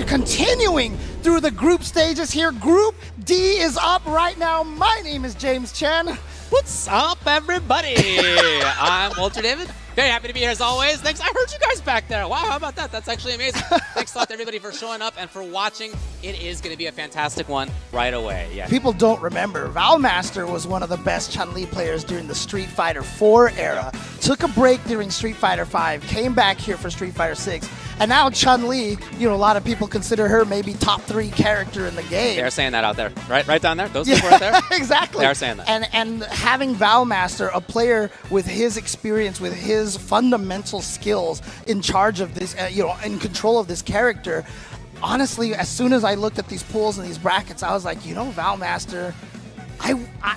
Continuing through the group stages here. Group D is up right now. My name is James Chen. What's up, everybody? I'm Walter David. Very happy to be here as always. Thanks. I heard you guys back there. Wow, how about that? That's actually amazing. Thanks a lot to everybody for showing up and for watching. It is going to be a fantastic one right away. Yeah. People don't remember, Valmaster was one of the best Chun Li players during the Street Fighter 4 era. Took a break during Street Fighter 5, came back here for Street Fighter 6. And now Chun Li, you know, a lot of people consider her maybe top 3 character in the game. They're saying that out there, right down there. Those people right there. Exactly. They are saying that. And having Valmaster, a player with his experience, with his fundamental skills, in charge of this, you know, in control of this character. Honestly, as soon as I looked at these pools and these brackets, I was like, you know, Valmaster,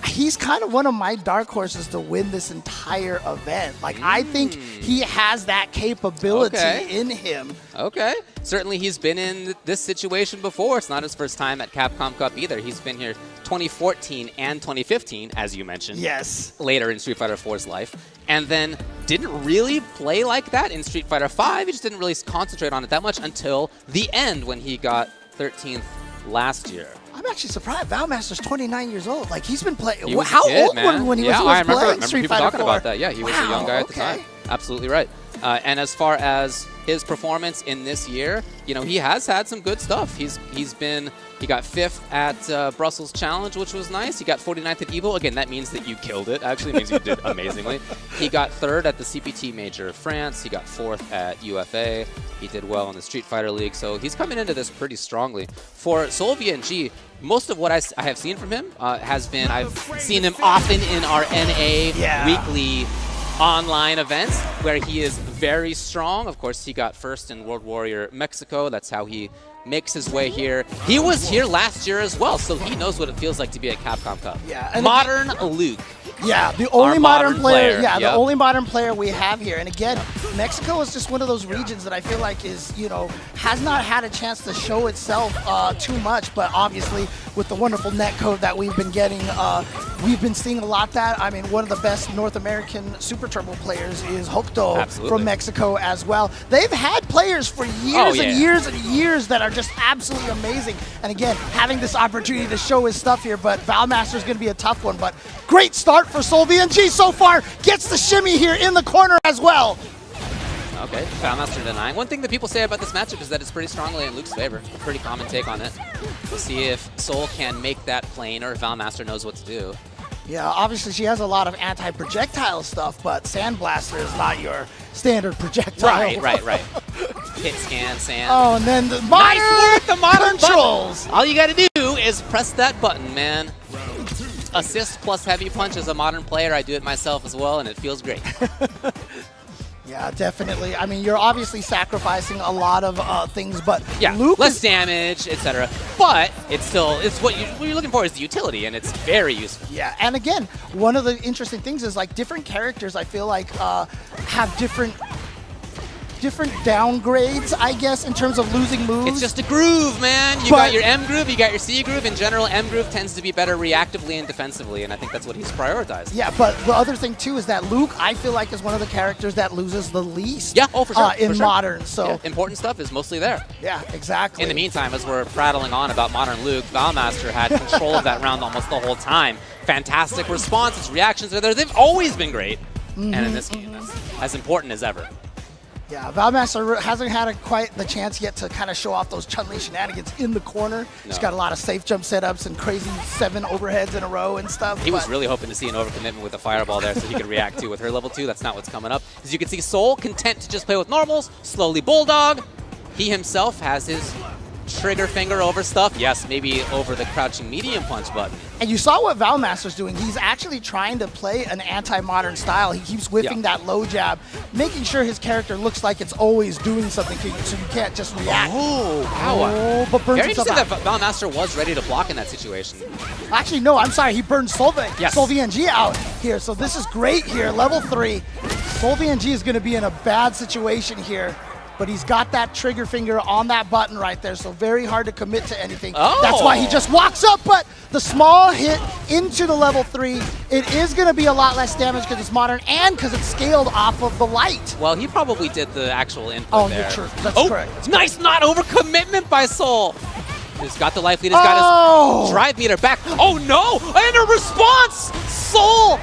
he's kind of one of my dark horses to win this entire event. Like, I think he has that capability in him. Okay. Certainly he's been in this situation before. It's not his first time at Capcom Cup either. He's been here 2014 and 2015, as you mentioned. Yes. Later in Street Fighter 4's life. And then didn't really play like that in Street Fighter 5. He just didn't really concentrate on it that much until the end when he got 13th last year. I'm actually surprised. Valmaster's 29 years old. Like, he's been playing. He was How a kid, old man. when he was playing Street people Fighter talking 4? about that. Yeah, he was a young guy at the time. Absolutely right. And as far as his performance in this year, you know, he has had some good stuff. He got 5th at Brussels Challenge, which was nice. He got 49th at EVO. Again, that means that you killed it. Actually, it means you did amazingly. He got 3rd at the CPT Major of France. He got 4th at UFA. He did well in the Street Fighter League. So he's coming into this pretty strongly. For Solvng, most of what I have seen from him has been, I've seen him often in our NA weekly online events where he is very strong. Of course, he got 1st in World Warrior Mexico. That's how he makes his way here. He was here last year as well, so he knows what it feels like to be at Capcom Cup. Yeah, and modern Luke. Yeah, the only modern player. Yeah, yep. The only modern player we have here. And again, Mexico is just one of those regions that I feel like is, you know, has not had a chance to show itself too much. But obviously, with the wonderful netcode that we've been getting, we've been seeing a lot that. I mean, one of the best North American Super Turbo players is Hokto from Mexico as well. They've had players for years and years and years that are just absolutely amazing. And again, having this opportunity to show his stuff here, but Valmaster is going to be a tough one. But great start for Solvng so far. Gets the shimmy here in the corner as well. Okay, Valmaster denying. One thing that people say about this matchup is that it's pretty strongly in Luke's favor. A pretty common take on it. We'll see if Sol can make that plane or if Valmaster knows what to do. Yeah, obviously she has a lot of anti-projectile stuff, but Sandblaster is not your standard projectile. Right. Hit scan, sand. Oh, and then the modern controls. All you gotta do is press that button, man. Assist plus heavy punch as a modern player. I do it myself as well, and it feels great. Yeah, definitely. I mean, you're obviously sacrificing a lot of things, but yeah, Luke less damage, etc. But it's still, what you're looking for is the utility, and it's very useful. Yeah, and again, one of the interesting things is like different characters, I feel like, have different downgrades, I guess, in terms of losing moves. It's just a groove, man. You got your M groove, you got your C groove. In general, M groove tends to be better reactively and defensively, and I think that's what he's prioritized. Yeah, but the other thing, too, is that Luke, I feel like, is one of the characters that loses the least for sure, in Modern. So yeah, important stuff is mostly there. Yeah, exactly. In the meantime, as we're prattling on about Modern Luke, Valmaster had control of that round almost the whole time. Fantastic response. His reactions are there. They've always been great. And in this game, that's as important as ever. Yeah, Valmaster hasn't had quite the chance yet to kind of show off those Chun Li shenanigans in the corner. He's got a lot of safe jump setups and crazy 7 overheads in a row and stuff. He was really hoping to see an overcommitment with a fireball there so he could react to with her level 2. That's not what's coming up. As you can see, Sol content to just play with normals, slowly bulldog. He himself has his trigger finger over stuff. Yes, maybe over the crouching medium punch button. And you saw what Valmaster's doing. He's actually trying to play an anti-modern style. He keeps whipping that low jab, making sure his character looks like it's always doing something to you, so you can't just react. Oh, wow. But burns Very himself interesting out. that Valmaster was ready to block in that situation. Actually, no, I'm sorry. He burned Solvng. Yes. Solvng out here. So this is great here. Level 3. Solvng is going to be in a bad situation here. But he's got that trigger finger on that button right there, so very hard to commit to anything. Oh. That's why he just walks up, but the small hit into the level 3, it is going to be a lot less damage because it's modern and because it's scaled off of the light. Well, he probably did the actual input there. You're true. That's correct. Nice not overcommitment by Sol. He's got the life lead, he's got his drive meter back. Oh no, and a response! Sol!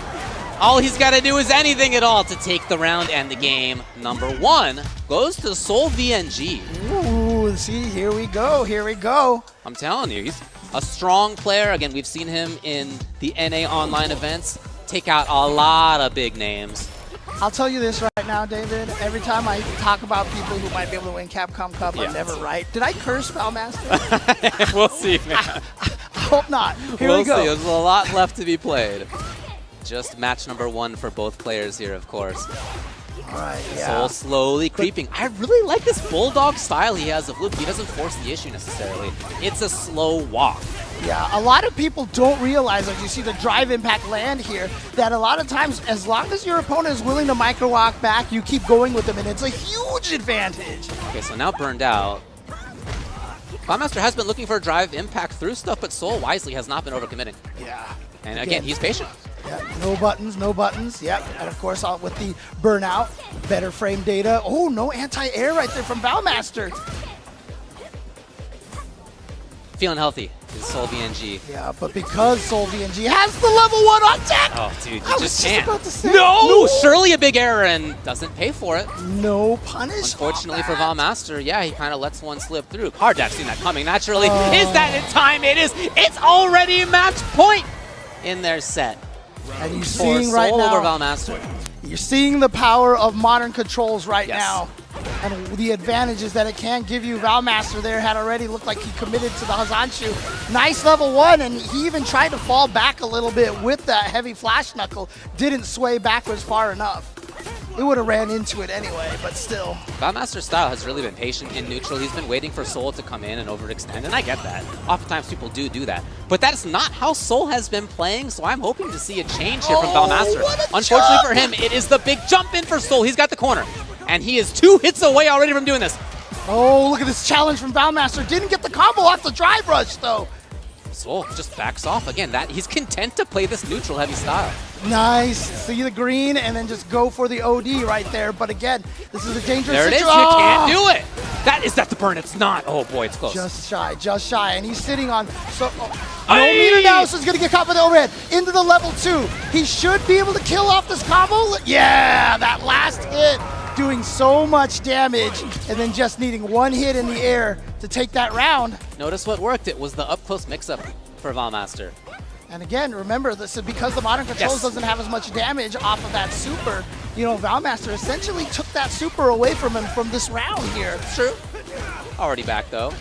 All he's got to do is anything at all to take the round and the game. Number 1 goes to Solvng. Ooh, see, here we go, here we go. I'm telling you, he's a strong player. Again, we've seen him in the NA online events take out a lot of big names. I'll tell you this right now, David. Every time I talk about people who might be able to win Capcom Cup, I'm never right. Did I curse Valmaster? We'll see, man. I hope not. Here we go. See. There's a lot left to be played. Just match number 1 for both players here, of course. All right, Sol slowly creeping. I really like this bulldog style he has of loop. He doesn't force the issue necessarily. It's a slow walk. Yeah, a lot of people don't realize, as you see the drive impact land here, that a lot of times, as long as your opponent is willing to micro walk back, you keep going with them, and it's a huge advantage. Okay, so now burned out. Valmaster has been looking for a drive impact through stuff, but Sol wisely has not been overcommitting. Yeah. And again, he's patient. Yep, no buttons, no buttons. Yep, and of course with the burnout, better frame data. Oh, no anti-air right there from Valmaster. Feeling healthy is Solvng. Yeah, but because Solvng has the level 1 on deck. Oh, dude, you I just was can't. about to say, No! Surely a big error and doesn't pay for it. No punish. Unfortunately for Valmaster, yeah, he kind of lets one slip through. Hard to have seen that coming naturally. Is that in time? It is. It's already match point in their set. And you're For seeing right Sol now, over Valmaster. you're seeing the power of modern controls right Yes. now. And the advantages that it can give you. Valmaster there had already looked like he committed to the Hazanshu. Nice level 1, and he even tried to fall back a little bit with that heavy flash knuckle. Didn't sway backwards far enough. It would have ran into it anyway, but still. Valmaster's style has really been patient in neutral. He's been waiting for Sol to come in and overextend, and I get that. Oftentimes people do that. But that is not how Sol has been playing, so I'm hoping to see a change here from Valmaster. Unfortunately for him, it is the big jump in for Sol. He's got the corner, and he is 2 hits away already from doing this. Oh, look at this challenge from Valmaster. Didn't get the combo off the drive rush, though. Sol just backs off again. He's content to play this neutral heavy style. Nice. See the green and then just go for the OD right there. But again, this is a dangerous There it is. You situation. can't do it. Is that the burn? It's not. Oh boy, it's close. Just shy. And he's sitting on no meter now, so he's going to get caught by the overhead. Into the level 2. He should be able to kill off this combo. Yeah, that last hit doing so much damage and then just needing 1 hit in the air to take that round. Notice what worked. It was the up-close mix-up for Valmaster. And again, remember, this is because the modern controls doesn't have as much damage off of that super. You know, Valmaster essentially took that super away from him from this round here. True. Already back though.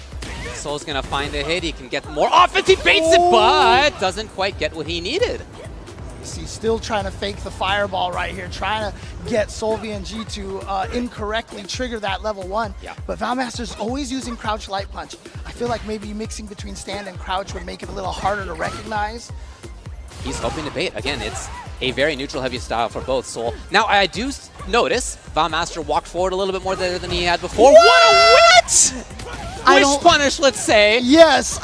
Sol's gonna find a hit. He can get more offense. He baits it, but doesn't quite get what he needed. He's still trying to fake the fireball right here, trying to get Solvng to incorrectly trigger that level 1. Yeah. But Valmaster's always using crouch light punch. I feel like maybe mixing between stand and crouch would make it a little harder to recognize. He's hoping to bait. Again, it's a very neutral heavy style for both Sol. Now, I do notice Valmaster walked forward a little bit more there than he had before. What a wit! Wish punish, let's say. Yes,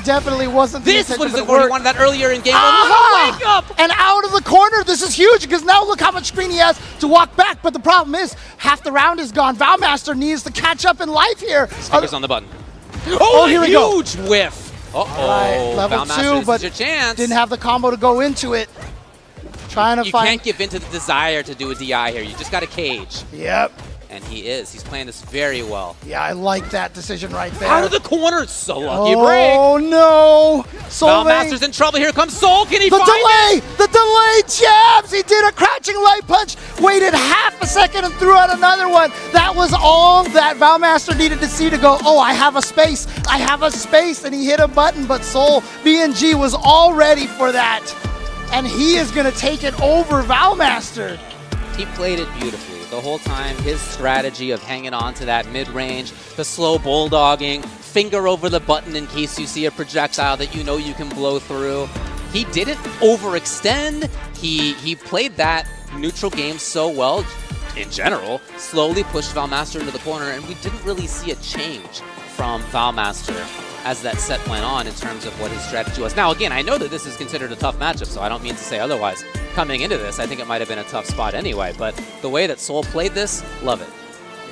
definitely wasn't the This intention, was but what it he worked. wanted that earlier in game 1. What a wake up! And out of the corner, this is huge because now look how much screen he has to walk back. But the problem is, half the round is gone. Valmaster needs to catch up in life here. Fingers on the button. Oh, here we go. Huge whiff. Uh-oh. Right, level Valmaster, 2, but this is your chance. didn't have the combo to go into it. Trying to You find. can't give in to the desire to do a DI here. You just got to cage. Yep. And he is. He's playing this very well. Yeah, I like that decision right there. Out of the corner. So lucky break. Oh, no. Valmaster's in trouble. Here comes Soul. Can he The find delay! The delay jabs! He did a crouching light punch, waited half a second and threw out another one. That was all that Valmaster needed to see to go, oh, I have a space. I have a space. And he hit a button, but Soul, BNG, was all ready for that. And he is going to take it over Valmaster. He played it beautifully the whole time. His strategy of hanging on to that mid-range, the slow bulldogging, finger over the button in case you see a projectile that you know you can blow through. He didn't overextend. He played that neutral game so well in general, slowly pushed Valmaster into the corner, and we didn't really see a change from Valmaster as that set went on in terms of what his strategy was. Now, again, I know that this is considered a tough matchup, so I don't mean to say otherwise. Coming into this, I think it might have been a tough spot anyway, but the way that Soul played this, love it.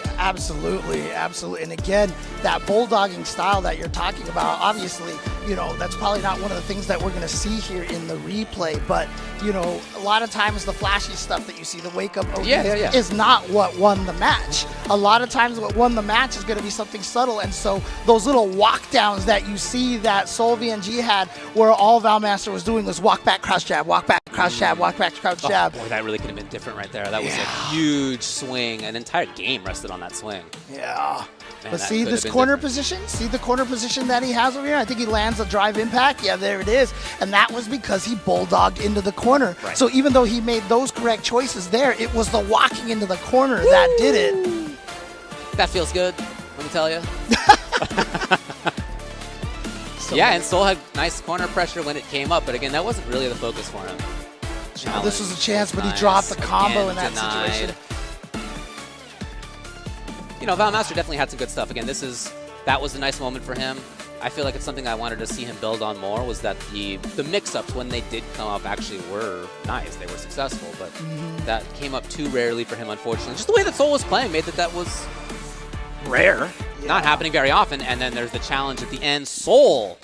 Yeah, absolutely, absolutely. And again, that bulldogging style that you're talking about, obviously, you know, that's probably not one of the things that we're going to see here in the replay, but, you know, a lot of times the flashy stuff that you see, the wake-up ODs, is not what won the match. A lot of times what won the match is going to be something subtle, and so those little walk-downs that you see that Solvng had, where all Valmaster was doing was walk back, crouch jab, walk back, crouch jab, walk back, crouch jab. Boy, that really could have been different right there. That was a huge swing. An entire game rested on that swing. Yeah. Man, but see this corner position? See the corner position that he has over here? I think he lands a drive impact. Yeah, there it is. And that was because he bulldogged into the corner. Right. So even though he made those correct choices there, it was the walking into the corner that did it. That feels good, let me tell you. Yeah, and Soul had nice corner pressure when it came up, but again, that wasn't really the focus for him. No, this was a chance, but he dropped the combo in that situation. You know, Valmaster definitely had some good stuff. Again, that was a nice moment for him. I feel like it's something I wanted to see him build on more, was that the mix-ups when they did come up actually were nice. They were successful, but that came up too rarely for him, unfortunately. Just the way that Soul was playing made that was rare. Yeah. Not happening very often. And then there's the challenge at the end. Soul,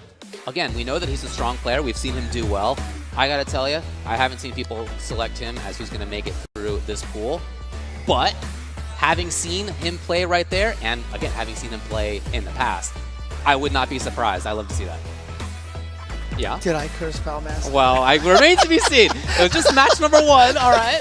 again, we know that he's a strong player. We've seen him do well. I gotta tell you, I haven't seen people select him as who's gonna make it through this pool. But having seen him play right there, and again, having seen him play in the past, I would not be surprised. I love to see that. Yeah? Did I curse Valmaster? Well, I remain to be seen. It was just match number 1, all right?